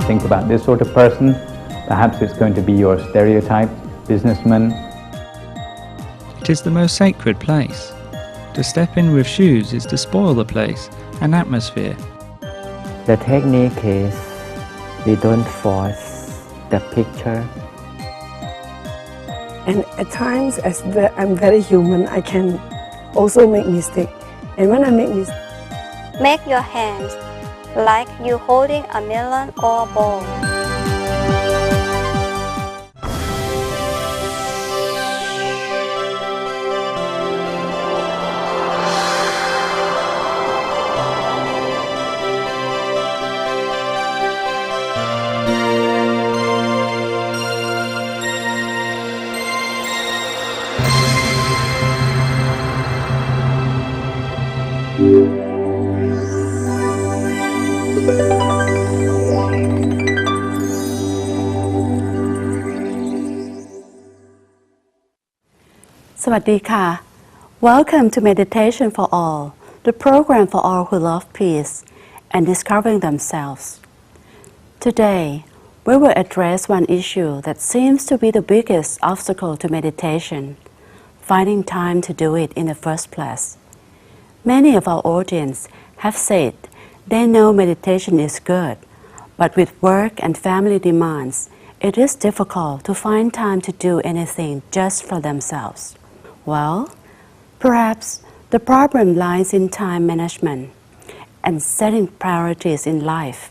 think about this sort of person, perhaps it's going to be your stereotyped businessman. It is the most sacred place. To step in with shoes is to spoil the place and atmosphere. The technique is we don't force the picture. And at times, as I'm very human, I can also make mistakes. And when I make mistakes, Make your hands like you holding a melon or a ball. Sawadika. Welcome to Meditation for All, the program for all who love peace and discovering themselves. Today, we will address one issue that seems to be the biggest obstacle to meditation, finding time to do it in the first place. Many of our audience have said they know meditation is good, but with work and family demands, it is difficult to find time to do anything just for themselves. Well, perhaps the problem lies in time management and setting priorities in life.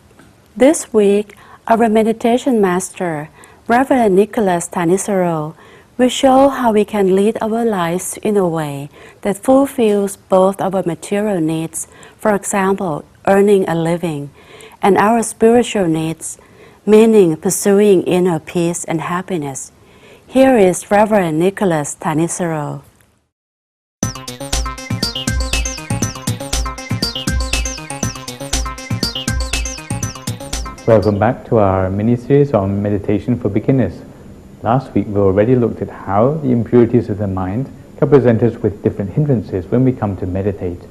This week, our meditation master, Reverend Nicholas Thanissaro, will show how we can lead our lives in a way that fulfills both our material needs, for example, earning a living, and our spiritual needs, meaning pursuing inner peace and happiness. Here is Reverend Nicholas Thanissaro. Welcome back to our mini-series on meditation for beginners. Last week we already looked at how the impurities of the mind can present us with different hindrances when we come to meditate.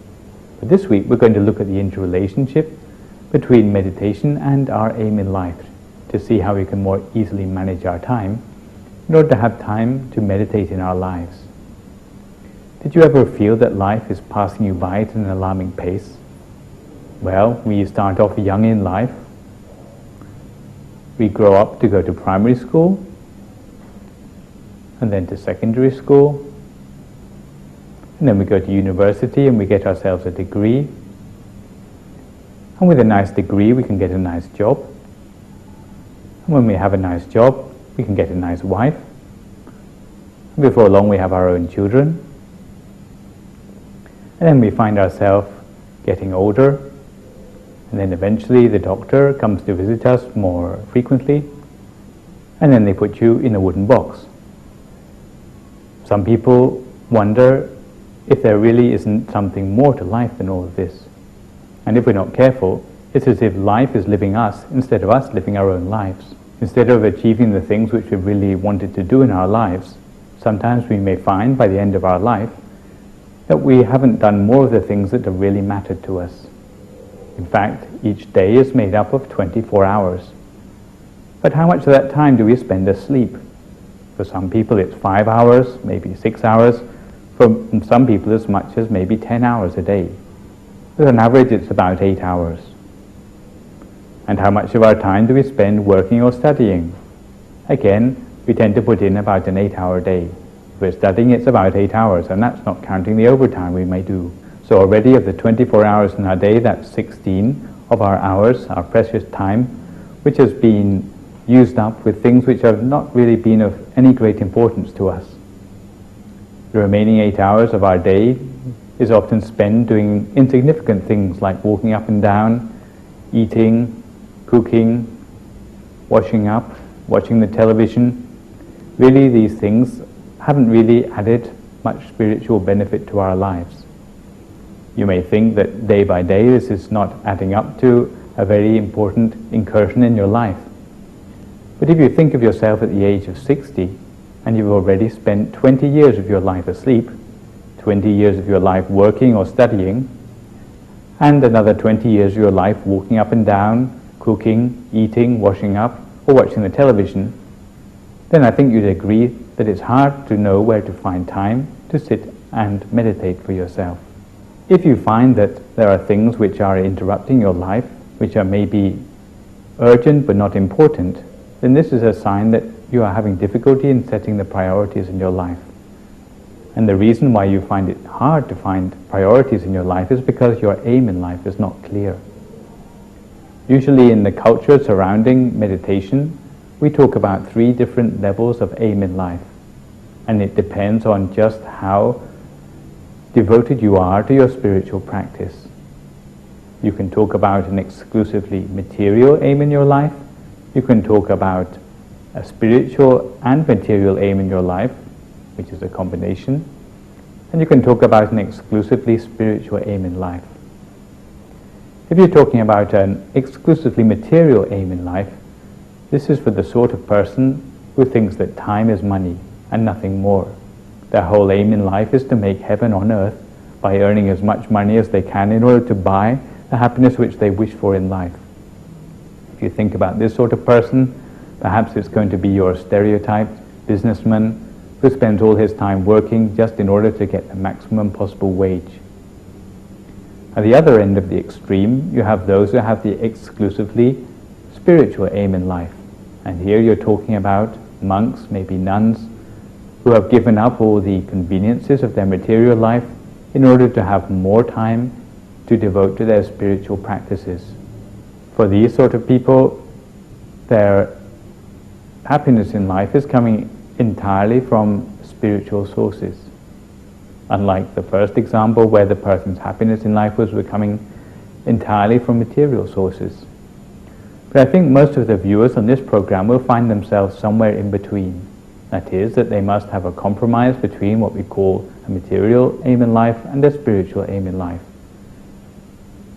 But this week we're going to look at the interrelationship between meditation and our aim in life, to see how we can more easily manage our time in order to have time to meditate in our lives. Did you ever feel that life is passing you by at an alarming pace? Well, we start off young in life. We grow up to go to primary school, and then to secondary school, and then we go to university and we get ourselves a degree. And with a nice degree we can get a nice job. And when we have a nice job, we can get a nice wife. And before long we have our own children. And then we find ourselves getting older, and then eventually the doctor comes to visit us more frequently, and then they put you in a wooden box. Some people wonder if there really isn't something more to life than all of this. And if we're not careful, it's as if life is living us instead of us living our own lives. Instead of achieving the things which we really wanted to do in our lives, sometimes we may find by the end of our life that we haven't done more of the things that have really mattered to us. In fact, each day is made up of 24 hours. But how much of that time do we spend asleep? For some people it's 5 hours, maybe 6 hours. For some people as much as maybe 10 hours a day. But on average it's about 8 hours. And how much of our time do we spend working or studying? Again, we tend to put in about an 8-hour day. If we're studying, it's about 8 hours, and that's not counting the overtime we may do. So already of the 24 hours in our day, that's 16 of our hours, our precious time, which has been used up with things which have not really been of any great importance to us. The remaining 8 hours of our day is often spent doing insignificant things like walking up and down, eating, cooking, washing up, watching the television. Really, these things haven't really added much spiritual benefit to our lives. You may think that day by day this is not adding up to a very important incursion in your life. But if you think of yourself at the age of 60 and you've already spent 20 years of your life asleep, 20 years of your life working or studying, and another 20 years of your life walking up and down, cooking, eating, washing up, or watching the television, then I think you'd agree that it's hard to know where to find time to sit and meditate for yourself. If you find that there are things which are interrupting your life, which are maybe urgent but not important, then this is a sign that you are having difficulty in setting the priorities in your life. And the reason why you find it hard to find priorities in your life is because your aim in life is not clear. Usually in the culture surrounding meditation, we talk about 3 different levels of aim in life. And it depends on just how devoted you are to your spiritual practice. You can talk about an exclusively material aim in your life. You can talk about a spiritual and material aim in your life, which is a combination. And you can talk about an exclusively spiritual aim in life. If you're talking about an exclusively material aim in life, this is for the sort of person who thinks that time is money and nothing more. Their whole aim in life is to make heaven on earth by earning as much money as they can in order to buy the happiness which they wish for in life. If you think about this sort of person, perhaps it's going to be your stereotyped businessman who spends all his time working just in order to get the maximum possible wage. At the other end of the extreme, you have those who have the exclusively spiritual aim in life. And here you're talking about monks, maybe nuns, who have given up all the conveniences of their material life in order to have more time to devote to their spiritual practices. For these sort of people, their happiness in life is coming entirely from spiritual sources. Unlike the first example where the person's happiness in life was coming entirely from material sources. But I think most of the viewers on this program will find themselves somewhere in between. That is, that they must have a compromise between what we call a material aim in life and a spiritual aim in life.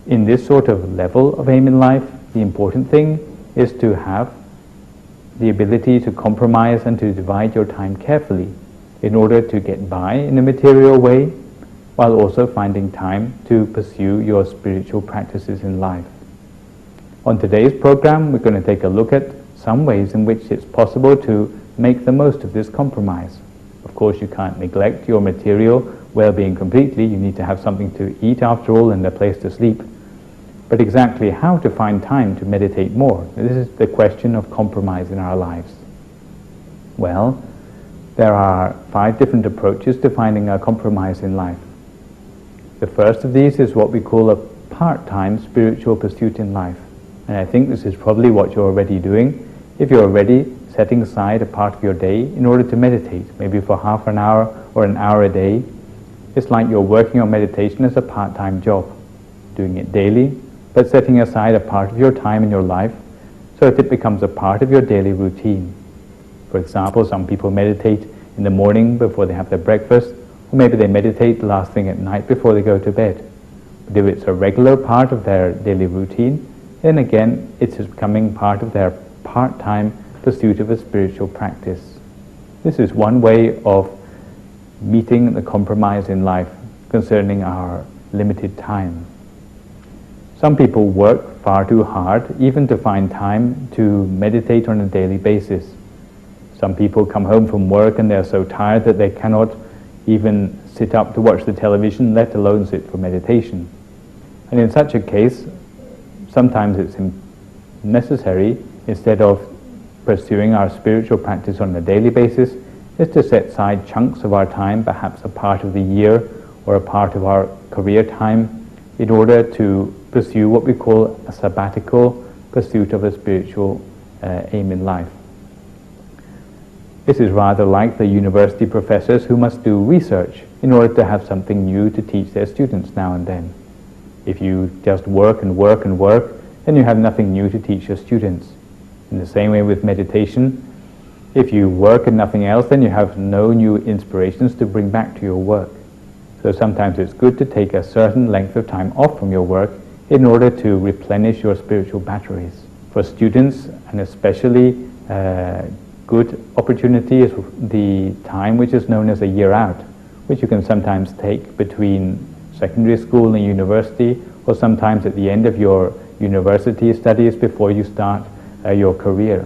In this sort of level of aim in life, the important thing is to have the ability to compromise and to divide your time carefully in order to get by in a material way, while also finding time to pursue your spiritual practices in life. On today's program, we're going to take a look at some ways in which it's possible to make the most of this compromise. Of course, you can't neglect your material well-being completely. You need to have something to eat after all and a place to sleep. But exactly how to find time to meditate more? This is the question of compromise in our lives. Well, there are 5 different approaches to finding a compromise in life. The first of these is what we call a part-time spiritual pursuit in life. And I think this is probably what you're already doing if you're already setting aside a part of your day in order to meditate, maybe for half an hour or an hour a day. It's like you're working on meditation as a part-time job, doing it daily, but setting aside a part of your time in your life so that it becomes a part of your daily routine. For example, some people meditate in the morning before they have their breakfast, or maybe they meditate the last thing at night before they go to bed. But if it's a regular part of their daily routine, then again it's becoming part of their part-time pursuit of a spiritual practice. This is one way of meeting the compromise in life concerning our limited time. Some people work far too hard even to find time to meditate on a daily basis. Some people come home from work and they're so tired that they cannot even sit up to watch the television, let alone sit for meditation. And in such a case, sometimes it's necessary, instead of pursuing our spiritual practice on a daily basis, is to set aside chunks of our time, perhaps a part of the year or a part of our career time, in order to pursue what we call a sabbatical pursuit of a spiritual aim in life. This is rather like the university professors who must do research in order to have something new to teach their students now and then. If you just work and work and work, then you have nothing new to teach your students. In the same way with meditation, if you work and nothing else, then you have no new inspirations to bring back to your work. So sometimes it's good to take a certain length of time off from your work in order to replenish your spiritual batteries. For students, and especially good opportunity is the time which is known as a year out, which you can sometimes take between secondary school and university, or sometimes at the end of your university studies before you start your career.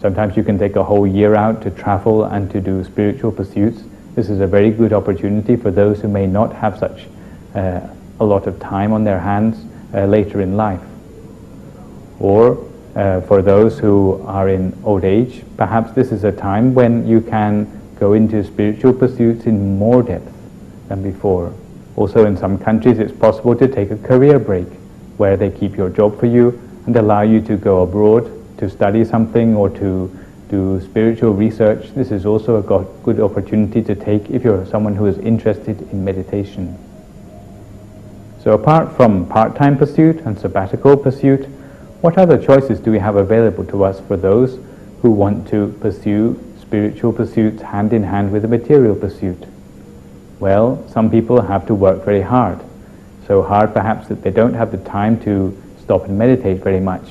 Sometimes you can take a whole year out to travel and to do spiritual pursuits. This is a very good opportunity for those who may not have such a lot of time on their hands later in life. Or for those who are in old age, perhaps this is a time when you can go into spiritual pursuits in more depth than before. Also, in some countries it's possible to take a career break where they keep your job for you and allow you to go abroad to study something or to do spiritual research. This is also a good opportunity to take if you're someone who is interested in meditation. So apart from part-time pursuit and sabbatical pursuit, what other choices do we have available to us for those who want to pursue spiritual pursuits hand in hand with a material pursuit? Well, some people have to work very hard. So hard perhaps that they don't have the time to stop and meditate very much.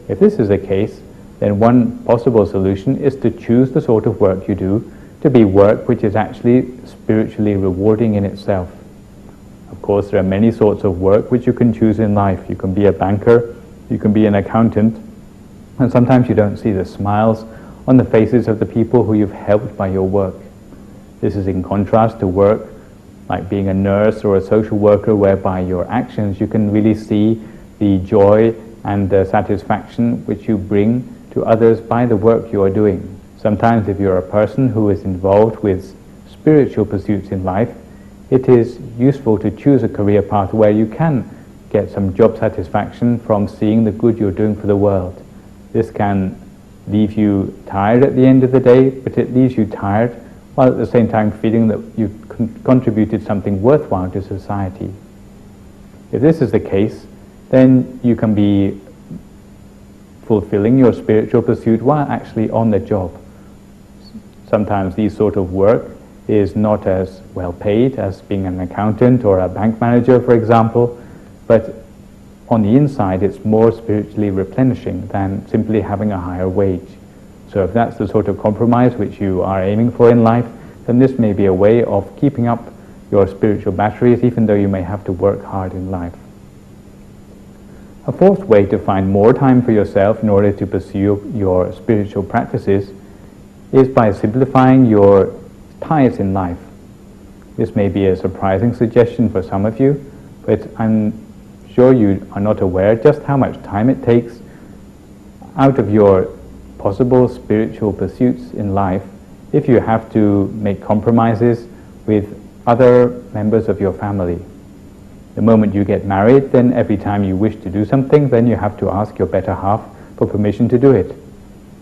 If this is the case, then one possible solution is to choose the sort of work you do to be work which is actually spiritually rewarding in itself. Of course, there are many sorts of work which you can choose in life. You can be a banker, you can be an accountant, and sometimes you don't see the smiles on the faces of the people who you've helped by your work. This is in contrast to work like being a nurse or a social worker, whereby your actions you can really see the joy and the satisfaction which you bring to others by the work you are doing. Sometimes if you're a person who is involved with spiritual pursuits in life, it is useful to choose a career path where you can get some job satisfaction from seeing the good you're doing for the world. This can leave you tired at the end of the day, but it leaves you tired while at the same time feeling that you've contributed something worthwhile to society. If this is the case, then you can be fulfilling your spiritual pursuit while actually on the job. Sometimes these sort of work is not as well paid as being an accountant or a bank manager, for example, but on the inside it's more spiritually replenishing than simply having a higher wage. So if that's the sort of compromise which you are aiming for in life, then this may be a way of keeping up your spiritual batteries even though you may have to work hard in life. A fourth way to find more time for yourself in order to pursue your spiritual practices is by simplifying your ties in life. This may be a surprising suggestion for some of you, but I'm sure you are not aware just how much time it takes out of your possible spiritual pursuits in life if you have to make compromises with other members of your family. The moment you get married, then every time you wish to do something, then you have to ask your better half for permission to do it.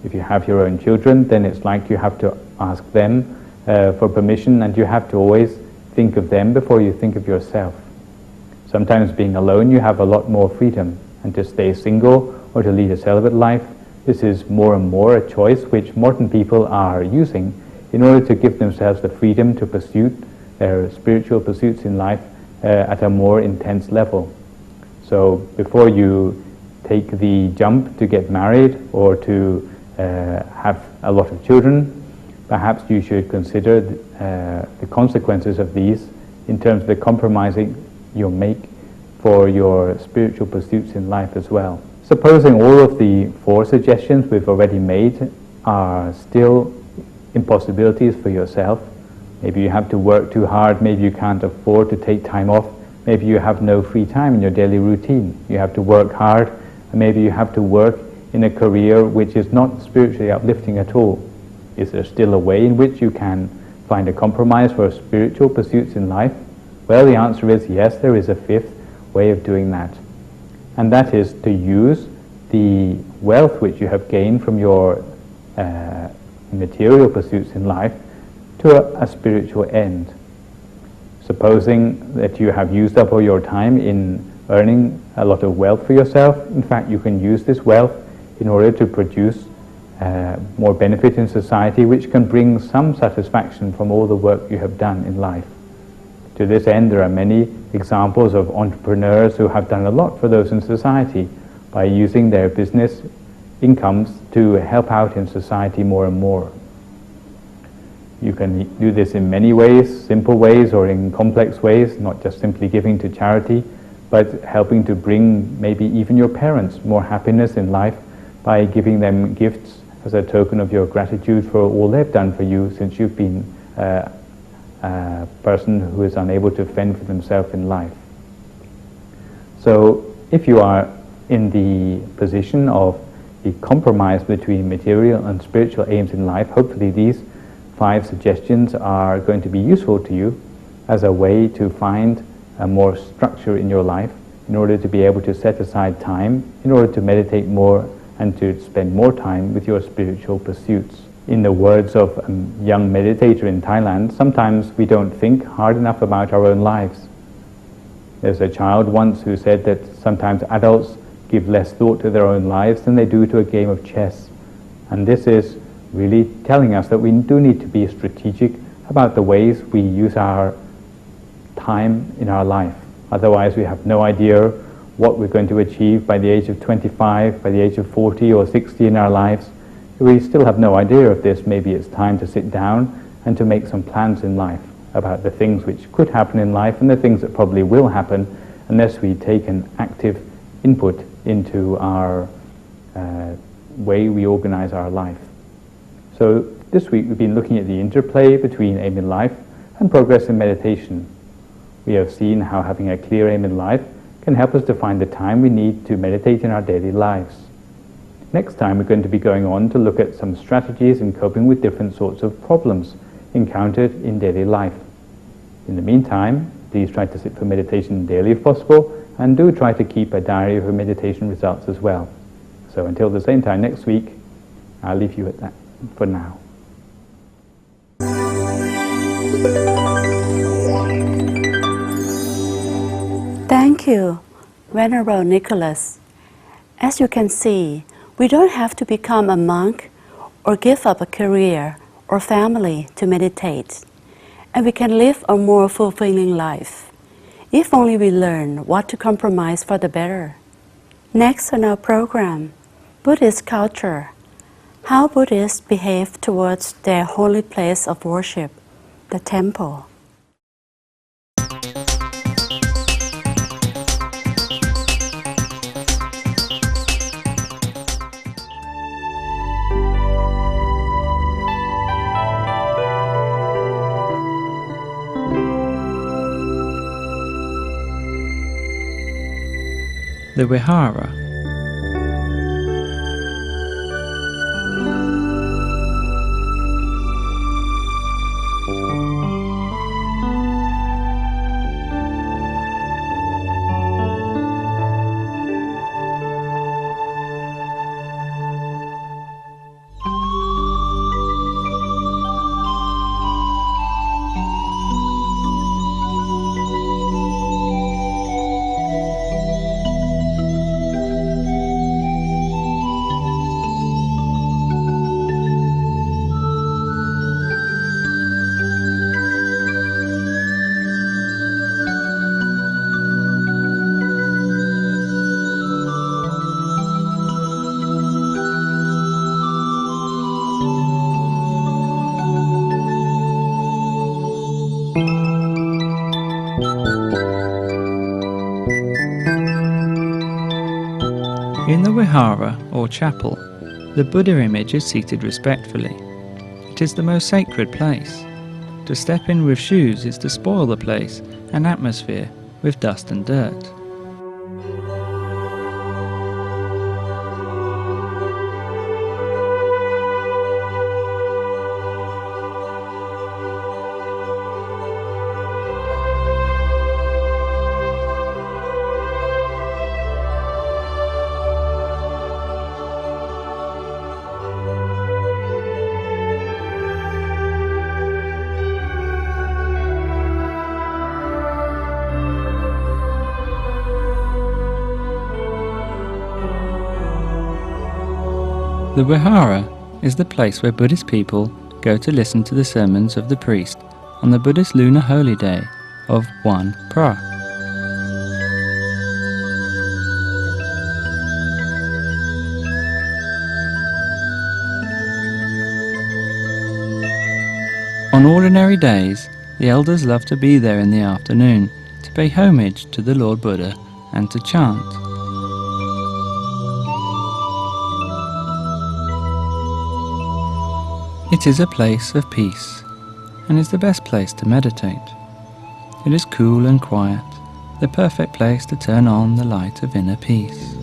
If you have your own children, then it's like you have to ask them for permission, and you have to always think of them before you think of yourself. Sometimes being alone you have a lot more freedom, and to stay single or to lead a celibate life, this is more and more a choice which modern people are using in order to give themselves the freedom to pursue their spiritual pursuits in life at a more intense level. So before you take the jump to get married or to have a lot of children, perhaps you should consider the consequences of these in terms of the compromising you'll make for your spiritual pursuits in life as well. Supposing all of the 4 suggestions we've already made are still impossibilities for yourself, maybe you have to work too hard, maybe you can't afford to take time off, maybe you have no free time in your daily routine, you have to work hard, and maybe you have to work in a career which is not spiritually uplifting at all. Is there still a way in which you can find a compromise for spiritual pursuits in life? Well, the answer is yes, there is a 5th way of doing that. And that is to use the wealth which you have gained from your material pursuits in life to a spiritual end. Supposing that you have used up all your time in earning a lot of wealth for yourself, in fact you can use this wealth in order to produce more benefit in society, which can bring some satisfaction from all the work you have done in life. To this end, there are many examples of entrepreneurs who have done a lot for those in society by using their business incomes to help out in society more and more. You can do this in many ways, simple ways or in complex ways, not just simply giving to charity, but helping to bring maybe even your parents more happiness in life by giving them gifts as a token of your gratitude for all they've done for you since you've been a person who is unable to fend for themselves in life. So if you are in the position of the compromise between material and spiritual aims in life, hopefully these 5 suggestions are going to be useful to you as a way to find a more structure in your life in order to be able to set aside time, in order to meditate more and to spend more time with your spiritual pursuits. In the words of a young meditator in Thailand, sometimes we don't think hard enough about our own lives. There's a child once who said that sometimes adults give less thought to their own lives than they do to a game of chess. And this is really telling us that we do need to be strategic about the ways we use our time in our life. Otherwise we have no idea what we're going to achieve by the age of 25, by the age of 40 or 60 in our lives. We still have no idea of this. Maybe it's time to sit down and to make some plans in life about the things which could happen in life and the things that probably will happen unless we take an active input into our way we organize our life. So this week we've been looking at the interplay between aim in life and progress in meditation. We have seen how having a clear aim in life can help us to find the time we need to meditate in our daily lives. Next time we're going to be going on to look at some strategies in coping with different sorts of problems encountered in daily life. In the meantime, please try to sit for meditation daily if possible, and do try to keep a diary of your meditation results as well. So until the same time next week, I'll leave you at that for now. Thank you, Venerable Nicholas. As you can see, we don't have to become a monk or give up a career or family to meditate, and we can live a more fulfilling life, if only we learn what to compromise for the better. Next on our program, Buddhist culture, how Buddhists behave towards their holy place of worship, the temple. The Vihara. In the Vihara, or chapel, the Buddha image is seated respectfully. It is the most sacred place. To step in with shoes is to spoil the place and atmosphere with dust and dirt. The Vihara is the place where Buddhist people go to listen to the sermons of the priest on the Buddhist lunar holy day of 1 Phra. On ordinary days, the elders love to be there in the afternoon to pay homage to the Lord Buddha and to chant. It is a place of peace and is the best place to meditate. It is cool and quiet, the perfect place to turn on the light of inner peace.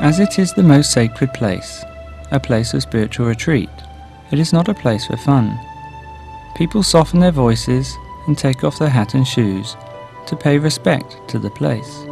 As it is the most sacred place, a place of spiritual retreat, it is not a place for fun. People soften their voices and take off their hat and shoes to pay respect to the place.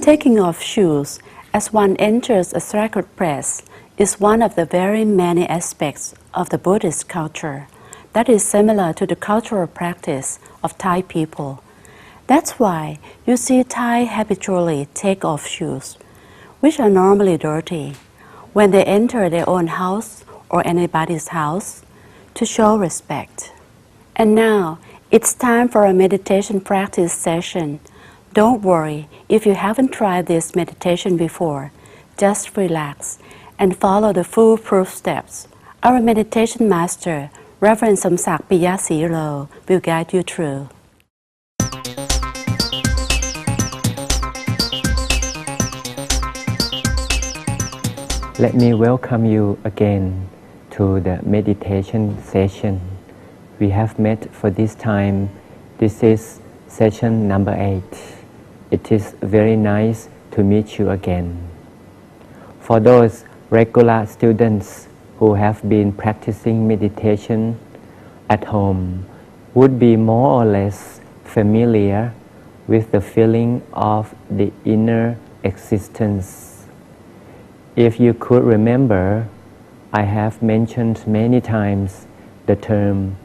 Taking off shoes as one enters a sacred place is one of the very many aspects of the Buddhist culture that is similar to the cultural practice of Thai people. That's why you see Thai habitually take off shoes, which are normally dirty, when they enter their own house or anybody's house to show respect. And now it's time for a meditation practice session. Don't worry if you haven't tried this meditation before. Just relax and follow the foolproof steps. Our meditation master, Reverend Somsak Piyasiro, will guide you through. Let me welcome you again to the meditation session. We have met for this time. This is session number 8. It is very nice to meet you again. For those regular students who have been practicing meditation at home, would be more or less familiar with the feeling of the inner existence. If you could remember, I have mentioned many times the term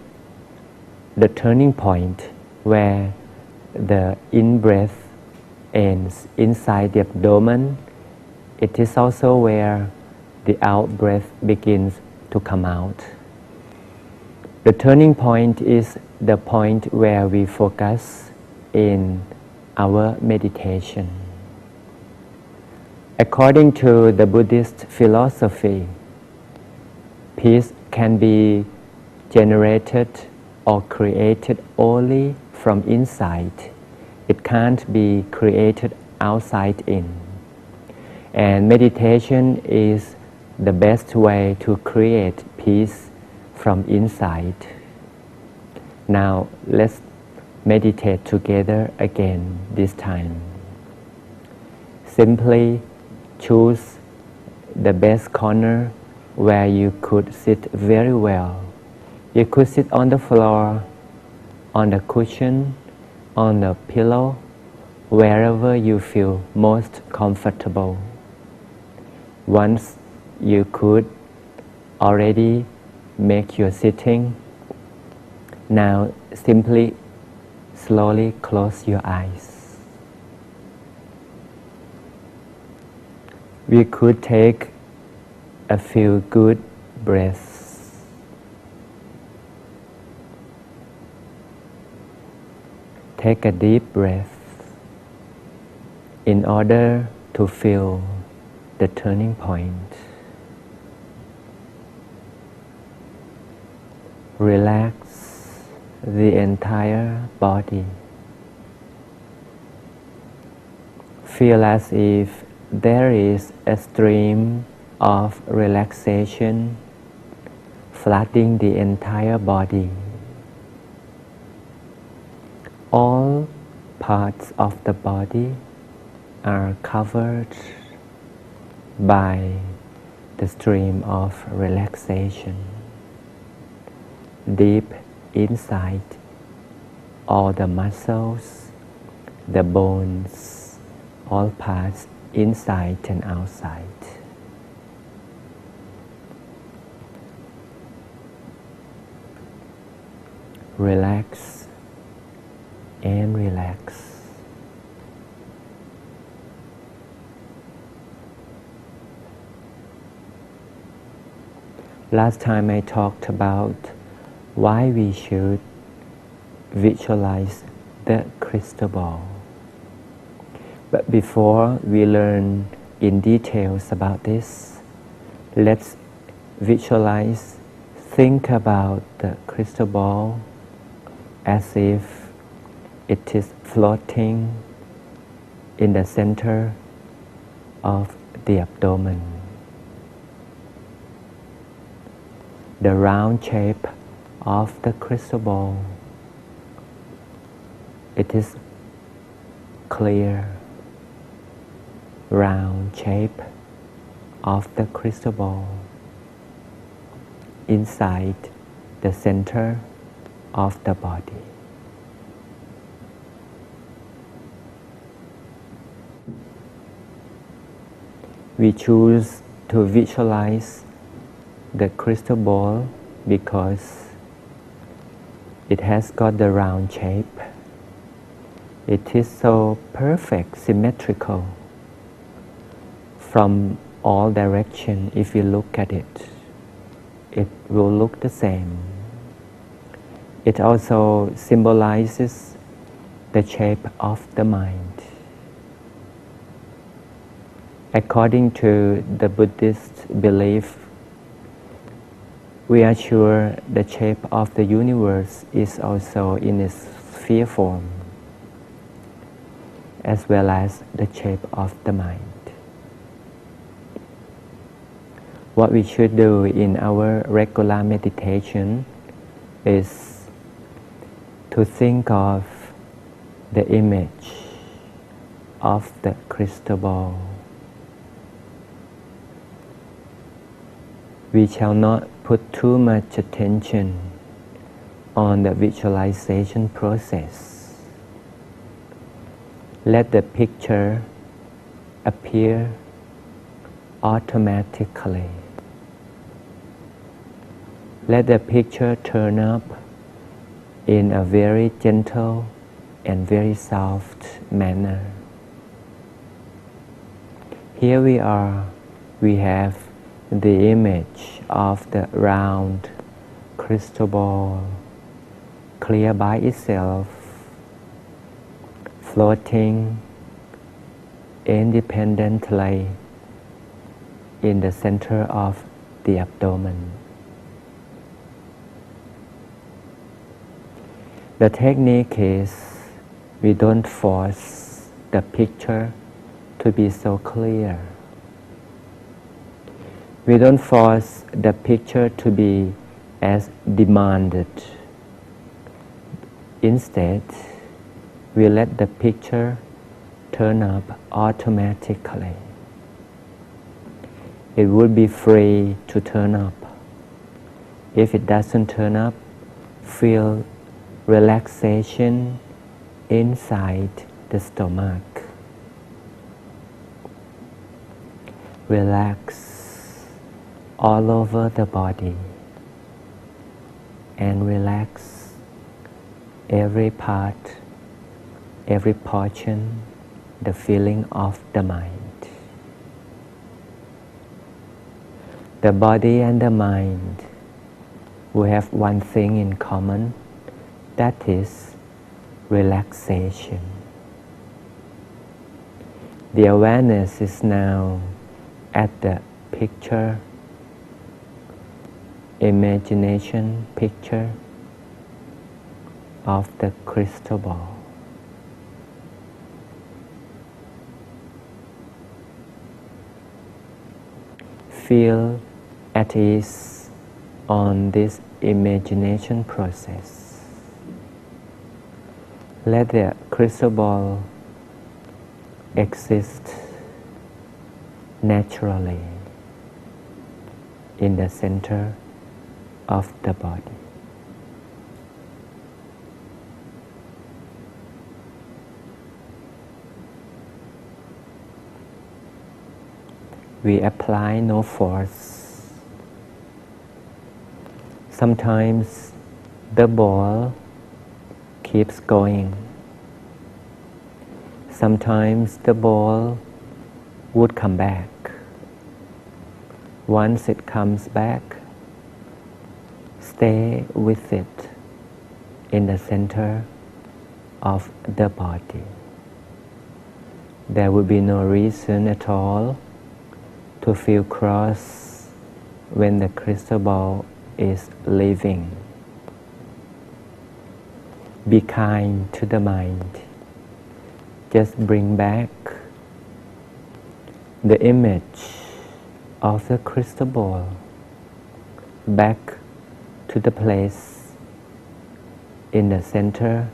the turning point, where the in-breath ends inside the abdomen. It is also where the out-breath begins to come out. The turning point is the point where we focus in our meditation. According to the Buddhist philosophy, peace can be generated or created only from inside. It can't be created outside in. And meditation is the best way to create peace from inside. Now let's meditate together again this time. Simply choose the best corner where you could sit very well. You could sit on the floor, on the cushion, on the pillow, wherever you feel most comfortable. Once you could already make your sitting, now simply slowly close your eyes. We could take a few good breaths. Take a deep breath in order to feel the turning point. Relax the entire body. Feel as if there is a stream of relaxation flooding the entire body. All parts of the body are covered by the stream of relaxation. Deep inside, all the muscles, the bones, all parts inside and outside. Relax and relax. Last time I talked about why we should visualize the crystal ball. But before we learn in details about this, let's visualize, think about the crystal ball as if it is floating in the center of the abdomen. The round shape of the crystal ball, it is clear, round shape of the crystal ball inside the center of the body. We choose to visualize the crystal ball because it has got the round shape. It is so perfect, symmetrical from all directions. If you look at it, it will look the same. It also symbolizes the shape of the mind. According to the Buddhist belief, we are sure the shape of the universe is also in its sphere form, as well as the shape of the mind. What we should do in our regular meditation is to think of the image of the crystal ball. We shall not put too much attention on the visualization process. Let the picture appear automatically. Let the picture turn up in a very gentle and very soft manner. Here we are, we have the image of the round crystal ball, clear by itself, floating independently in the center of the abdomen. The technique is we don't force the picture to be so clear. We don't force the picture to be as demanded. Instead, we let the picture turn up automatically. It will be free to turn up. If it doesn't turn up, feel relaxation inside the stomach. Relax all over the body and relax every part, every portion, the feeling of the mind. The body and the mind will have one thing in common, that is relaxation. The awareness is now at the imagination picture of the crystal ball. Feel at ease on this imagination process. Let the crystal ball exist naturally in the center of the body. We apply no force. Sometimes the ball keeps going. Sometimes the ball would come back. Once it comes back, stay with it in the center of the body. There will be no reason at all to feel cross when the crystal ball is leaving. Be kind to the mind. Just bring back the image of the crystal ball back to the place in the center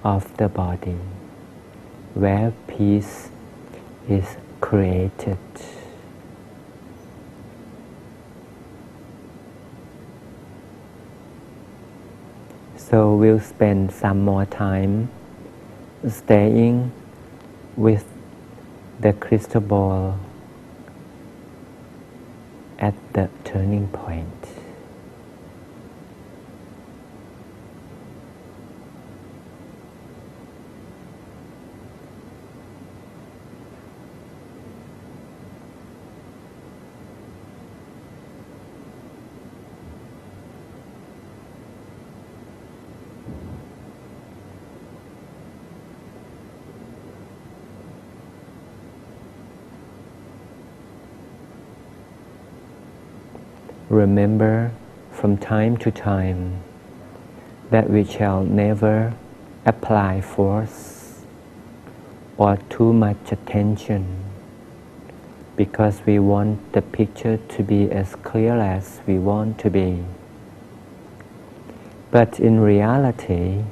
of the body where peace is created. So we'll spend some more time staying with the crystal ball at the turning point. Remember from time to time that we shall never apply force or too much attention because we want the picture to be as clear as we want to be. But in reality,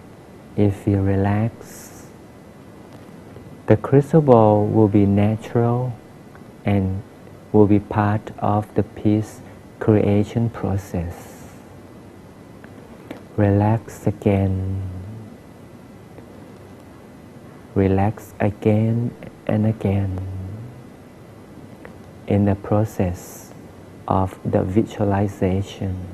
if we relax, the crystal ball will be natural and will be part of the peace creation process. Relax again. Relax again and again in the process of the visualization.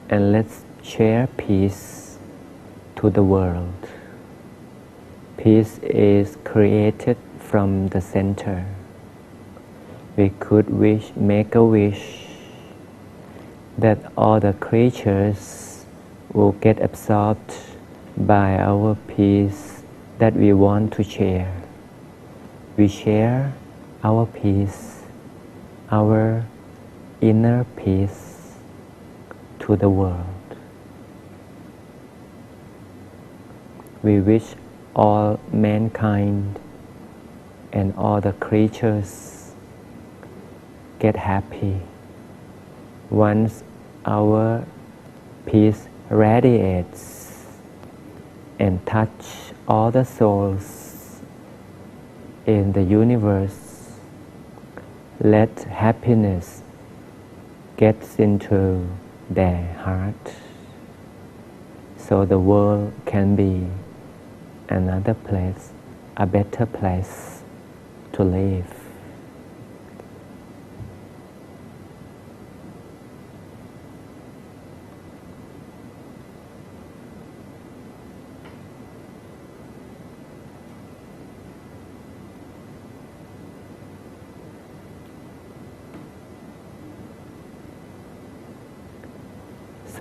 And let's share peace to the world. Peace is created from the center. We could make a wish that all the creatures will get absorbed by our peace that we want to share. We share our peace, our inner peace to the world. We wish all mankind and all the creatures get happy. Once our peace radiates and touch all the souls in the universe, let happiness get into their heart so the world can be another place, a better place to live.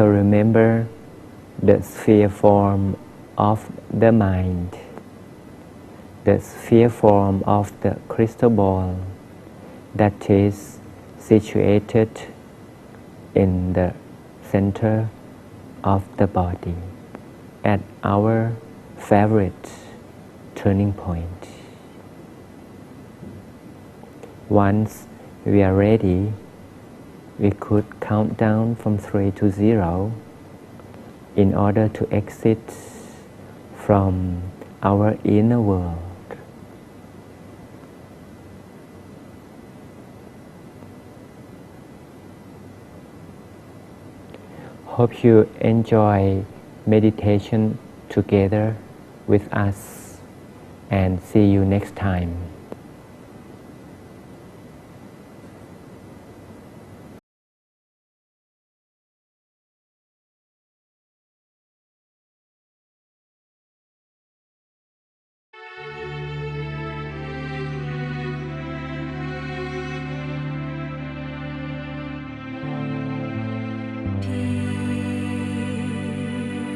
So remember the sphere form of the mind, the sphere form of the crystal ball that is situated in the center of the body at our favorite turning point. Once we are ready, we could count down from 3 to 0 in order to exit from our inner world. Hope you enjoy meditation together with us, and see you next time.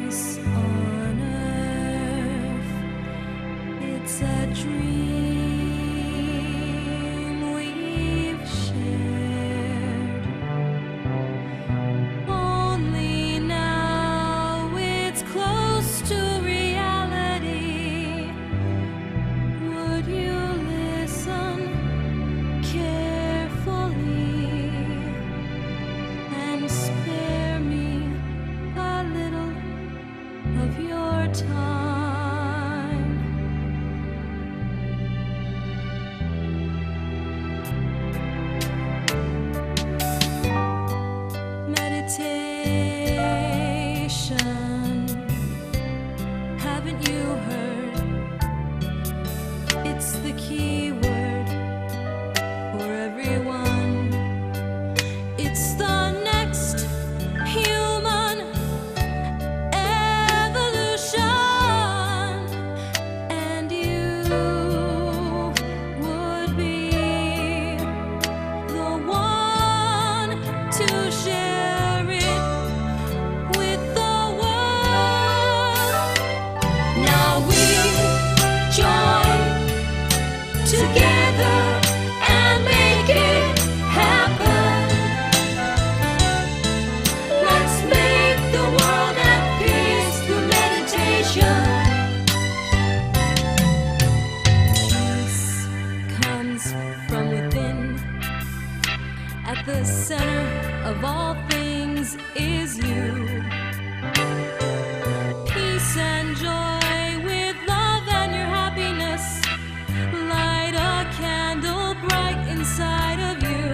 Peace on earth, it's a dream we've shared. Only now it's close to reality. Would you listen carefully and spare me a little of your time? Meditation, haven't you heard? It's the key word for everyone. It's the next human evolution, and you would be the one to share it with the world. Now we join together and make it happen. Let's make the world at peace through meditation. Peace comes from within. At the center of all things is you. Peace and joy with love and your happiness. Light a candle bright inside of you,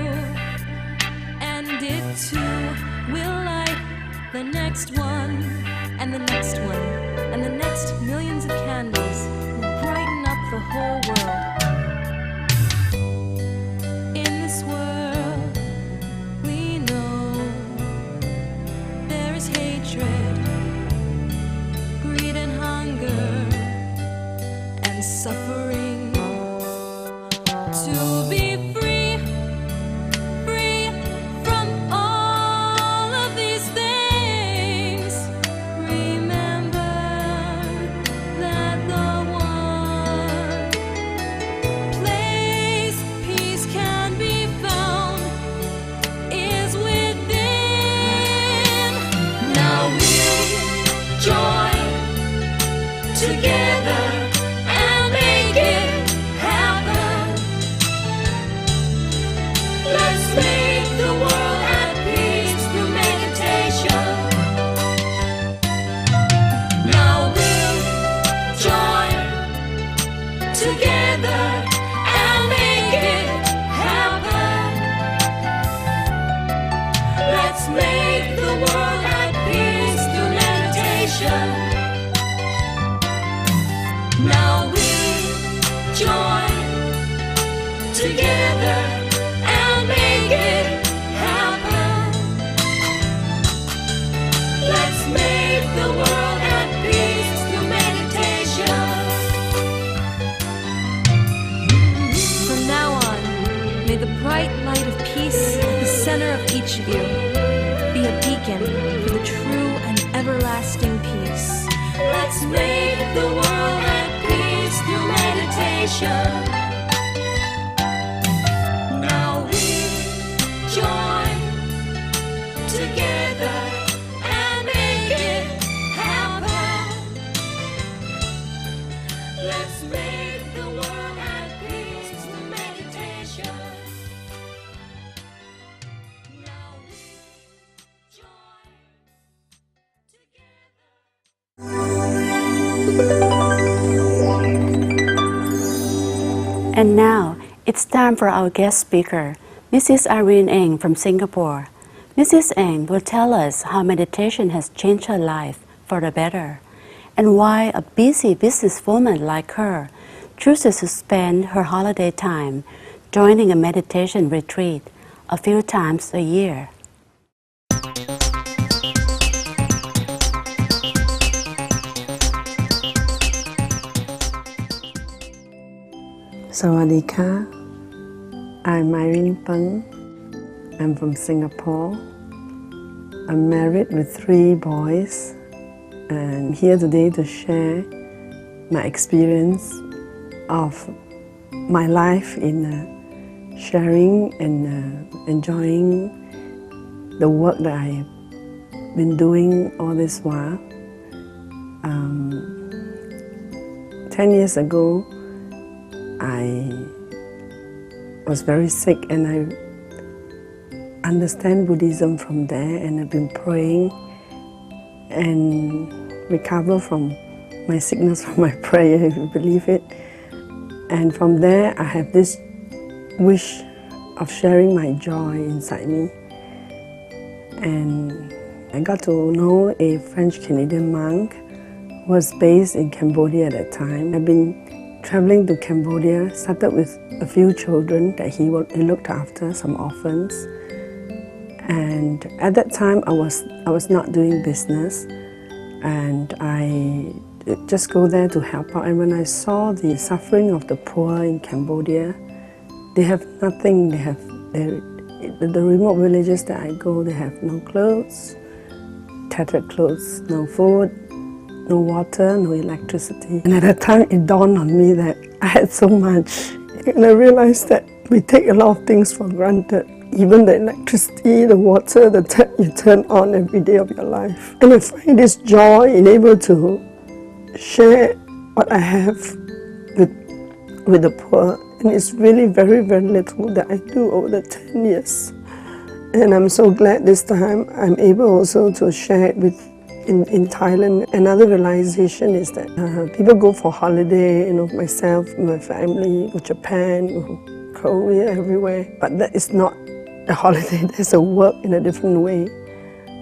and it too will light the next one, and the next one, and the next millions of candles will brighten up the whole world. In this world, we know there is hatred, greed and hunger, and suffering. To be free, free from all of these things, remember that the one place peace can be found is within. Now we'll join together and make it happen. Let's make the world at peace through meditation. Now we'll join together and make it happen. Let's make the world at peace through meditation. Now we'll join together and make it happen. Let's make the world at peace through meditation. From now on, may the bright light of peace at the center of each of you be a beacon for the true Let's make the world at peace through meditation. Now we join together and make it happen. Let's make the world at peace through meditation. Now we join together. And now, it's time for our guest speaker, Mrs. Irene Eng from Singapore. Mrs. Eng will tell us how meditation has changed her life for the better, and why a busy businesswoman like her chooses to spend her holiday time joining a meditation retreat a few times a year. Sawadika. I'm Irene Peng. I'm from Singapore. I'm married with 3 boys and here today to share my experience of my life in sharing and enjoying the work that I've been doing all this while. 10 years ago, I was very sick and I understand Buddhism from there, and I've been praying and recover from my sickness from my prayer, if you believe it. And from there I have this wish of sharing my joy inside me. And I got to know a French-Canadian monk who was based in Cambodia at that time. I've been traveling to Cambodia, started with a few children that he looked after, some orphans. And at that time I was not doing business, and I just go there to help out. And when I saw the suffering of the poor in Cambodia, they have nothing. The remote villages that I go, they have no clothes, tattered clothes, no food, no water, no electricity. And at that time it dawned on me that I had so much, and I realized that we take a lot of things for granted. Even the electricity, the water, the tap you turn on every day of your life. And I find this joy in able to share what I have with the poor. And it's really very, very little that I do over the 10 years. And I'm so glad this time I'm able also to share it in Thailand. Another realization is that people go for holiday, myself, my family, go to Japan, go Korea, everywhere. But that is not a holiday, there's a work in a different way.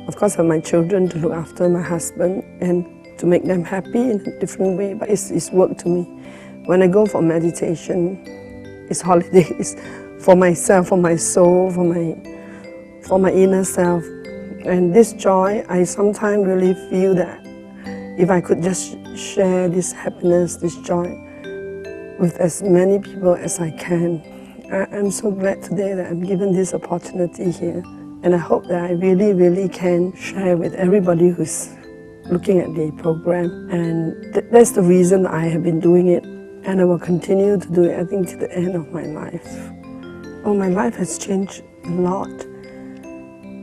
Of course, I have my children to look after, my husband, and to make them happy in a different way, but it's work to me. When I go for meditation, it's holidays for myself, for my soul, for my inner self. And this joy, I sometimes really feel that if I could just share this happiness, this joy with as many people as I can. I'm so glad today that I'm given this opportunity here, and I hope that I really, really can share with everybody who's looking at the program. And that's the reason I have been doing it, and I will continue to do it, I think, to the end of my life. Oh, my life has changed a lot.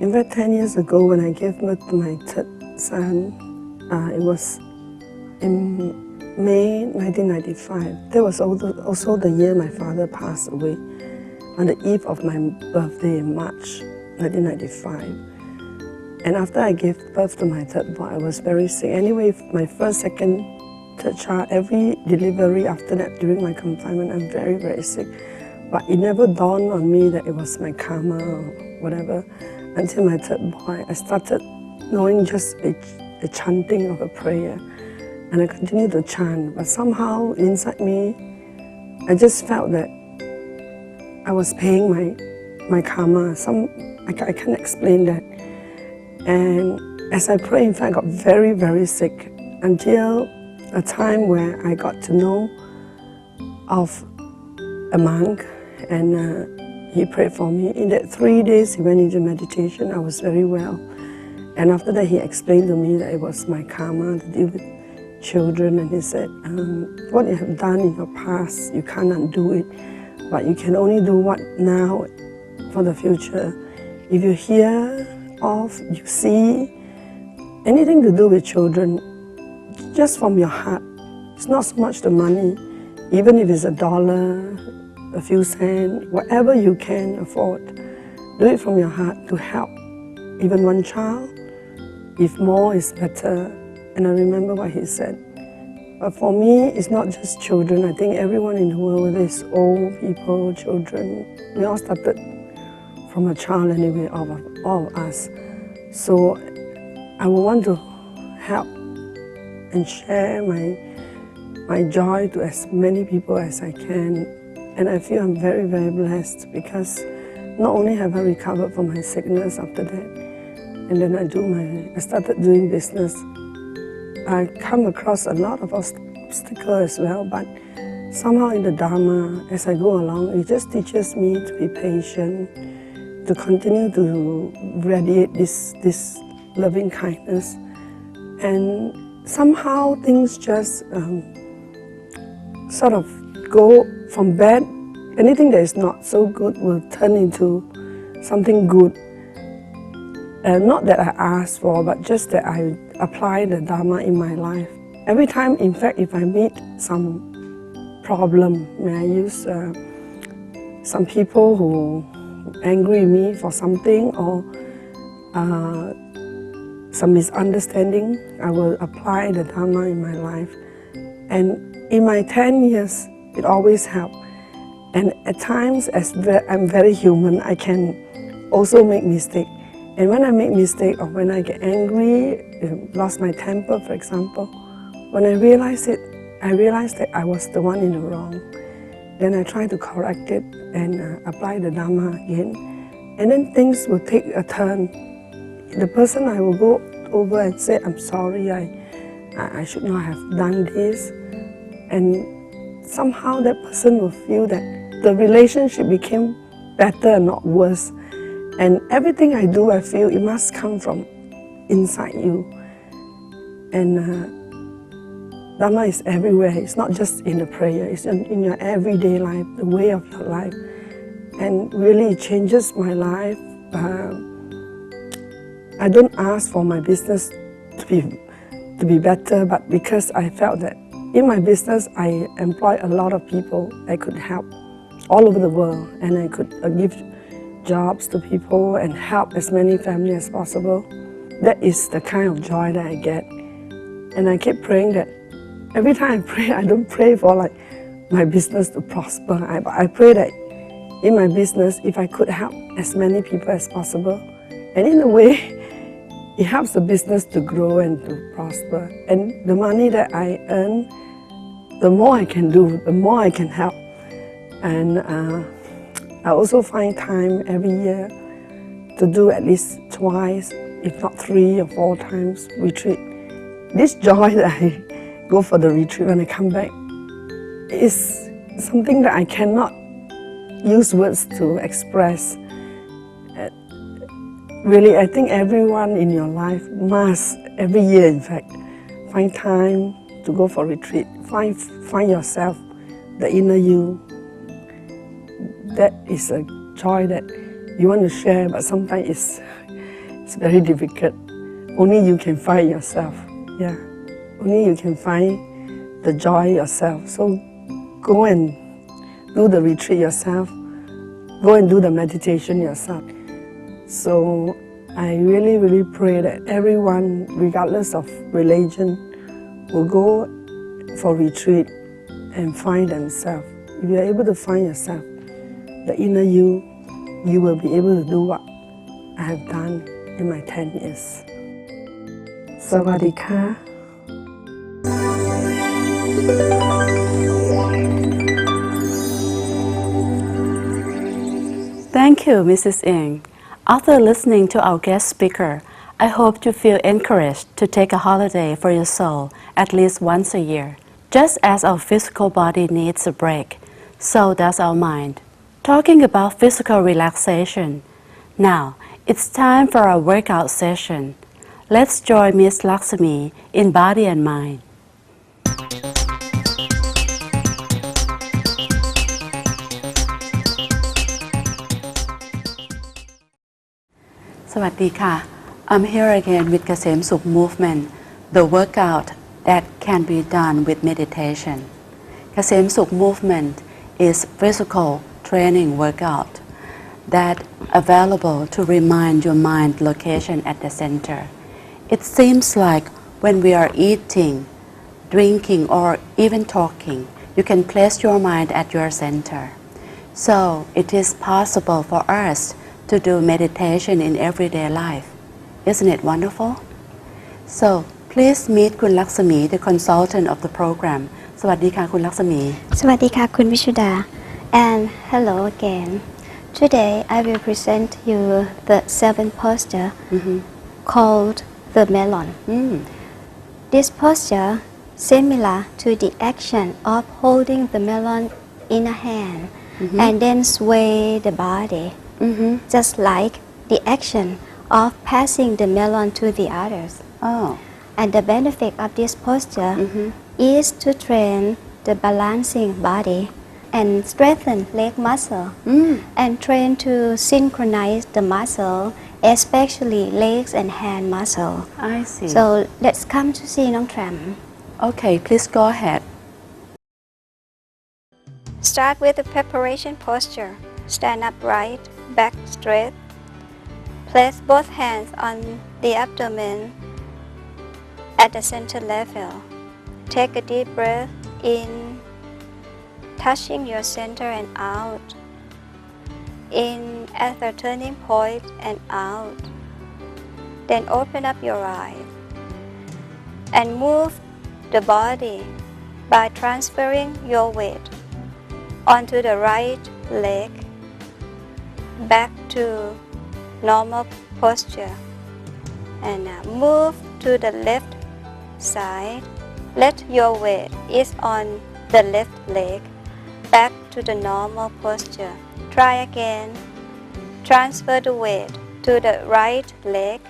In fact, 10 years ago when I gave birth to my 3rd son, it was in May 1995. That was also the year my father passed away, on the eve of my birthday in March 1995. And after I gave birth to my 3rd boy, I was very sick. Anyway, my 1st, 2nd, 3rd child, every delivery after that during my confinement, I'm very, very sick. But it never dawned on me that it was my karma or whatever. Until my 3rd boy, I started knowing just a chanting of a prayer. And I continued to chant, but somehow inside me, I just felt that I was paying my karma. I can't explain that. And as I prayed, in fact, I got very, very sick until a time where I got to know of a monk, and he prayed for me. In that 3 days he went into meditation, I was very well. And after that he explained to me that it was my karma to deal with children, and he said, what you have done in your past, you can't undo it, but you can only do what now for the future. If you hear of, you see anything to do with children, just from your heart. It's not so much the money, even if it's $1, a few cents, whatever you can afford. Do it from your heart to help even one child. If more is better. And I remember what he said. But for me, it's not just children. I think everyone in the world, whether it's old people, children, we all started from a child anyway, all of us. So I would want to help and share my joy to as many people as I can. And I feel I'm very, very blessed because not only have I recovered from my sickness after that, and then I started doing business. I come across a lot of obstacles as well, but somehow in the Dharma, as I go along, it just teaches me to be patient, to continue to radiate this loving kindness. And somehow things just sort of go from bad. Anything that is not so good will turn into something good. Not that I asked for, but just that I apply the Dharma in my life. Every time, in fact, if I meet some problem, may I use some people who angry with me for something or some misunderstanding, I will apply the Dharma in my life. And in my 10 years, it always helped. And at times, as I'm very human, I can also make mistakes. And when I make mistakes or when I get angry, lost my temper, for example, when I realize it, I realize that I was the one in the wrong. Then I try to correct it and apply the Dharma again. And then things will take a turn. The person I will go over and say, I'm sorry, I should not have done this. And somehow that person will feel that the relationship became better and not worse. And everything I do, I feel it must come from inside you. And Dharma is everywhere. It's not just in the prayer. It's in your everyday life, the way of your life. And really it changes my life. I don't ask for my business to be better, but because I felt that in my business, I employ a lot of people I could help all over the world. And I could give jobs to people and help as many families as possible. That is the kind of joy that I get. And I keep praying that every time I pray, I don't pray for like my business to prosper. I pray that in my business, if I could help as many people as possible, and in a way, it helps the business to grow and to prosper. And the money that I earn, the more I can do, the more I can help. And I also find time every year to do at least twice, if not 3 or 4 times retreat. This joy that I go for the retreat when I come back is something that I cannot use words to express. Really, I think everyone in your life must, every year in fact, find time to go for retreat. Find yourself, the inner you. That is a joy that you want to share, but sometimes it's very difficult. Only you can find yourself. Yeah, only you can find the joy yourself. So go and do the retreat yourself. Go and do the meditation yourself. So I really, really pray that everyone, regardless of religion, will go for retreat and find themselves. If you're able to find yourself, the inner you, you will be able to do what I have done in my 10 years. Sawadee-ka. Thank you, Mrs. Ng. After listening to our guest speaker, I hope you feel encouraged to take a holiday for your soul at least once a year. Just as our physical body needs a break, so does our mind. Talking about physical relaxation, now it's time for our workout session. Let's join Miss Lakshmi in body and mind. วัสดีค่ะ I'm here again with Kasem Sukh movement, the workout that can be done with meditation. Kasem Sukh movement is physical training workout that available to remind your mind location at the center. It seems like when we are eating, drinking, or even talking, you can place your mind at your center. So it is possible for us to do meditation in everyday life. Isn't it wonderful? So please meet คุณลักษมี the consultant of the program. สวัสดีค่ะคุณลักษมี สวัสดีค่ะคุณวิชุดา and hello again. Today I will present you the 7th posture called the melon. This posture similar to the action of holding the melon in a hand and then sway the body, just like the action of passing the melon to the others. Oh. And the benefit of this posture is to train the balancing body and strengthen leg muscle and train to synchronize the muscle, especially legs and hand muscle. I see. So let's come to see Nong Tram. Okay, please go ahead. Start with the preparation posture. Stand upright, back straight. Place both hands on the abdomen at the center level. Take a deep breath in, touching your center and out. In at the turning point and out. Then open up your eyes and move the body by transferring your weight onto the right leg back to normal posture, and now move to the left side. Let your weight is on the left leg back to the normal posture. Try again. Transfer the weight to the right leg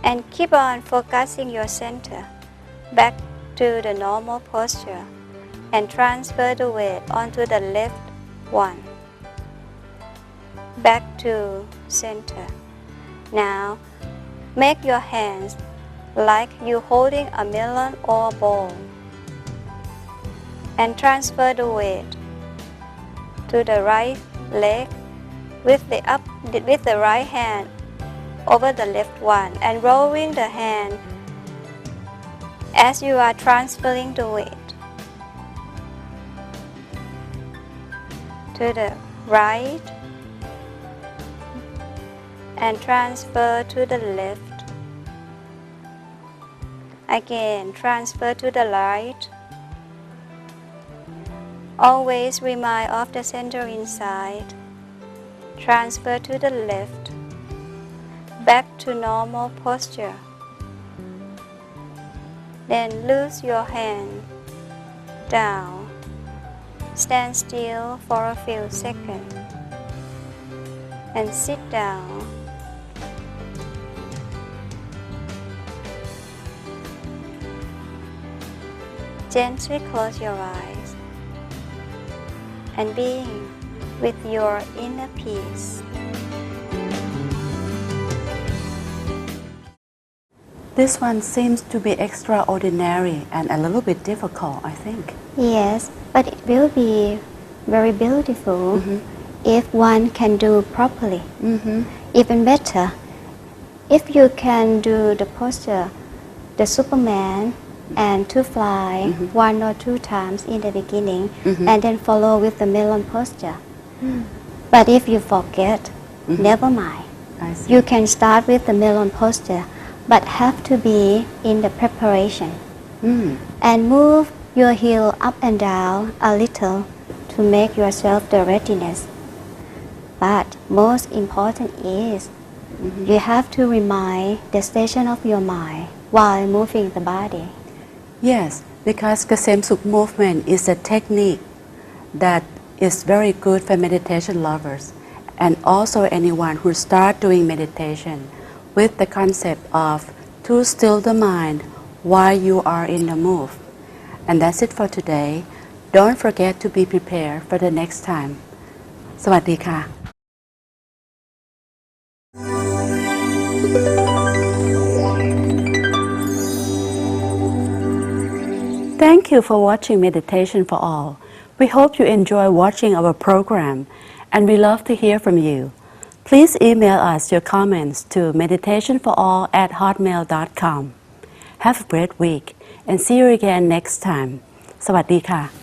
and keep on focusing your center back to the normal posture and transfer the weight onto the left one. Back to center. Now make your hands like you holding a melon or a bowl and transfer the weight to the right leg with the right hand over the left one and rolling the hand as you are transferring the weight to the right and transfer to the left. Again, transfer to the right. Always remind of the center inside. Transfer to the left. Back to normal posture. Then loose your hand down. Stand still for a few seconds and sit down. Gently close your eyes and being with your inner peace. This one seems to be extraordinary and a little bit difficult, I think. Yes, but it will be very beautiful if one can do properly. Even better, if you can do the posture, the Superman, and to fly 1 or 2 times in the beginning and then follow with the melon posture. But if you forget, never mind. I see. You can start with the melon posture but have to be in the preparation and move your heel up and down a little to make yourself the readiness. But most important is you have to remind the station of your mind while moving the body. Yes, because Kasem Sukh movement is a technique that is very good for meditation lovers and also anyone who start doing meditation with the concept of to still the mind while you are in the move. And that's it for today. Don't forget to be prepared for the next time. สวัสดีค่ะ Thank you for watching Meditation for All. We hope you enjoy watching our program, and we love to hear from you. Please email us your comments to meditationforall@hotmail.com. Have a great week and see you again next time. สวัสดีค่ะ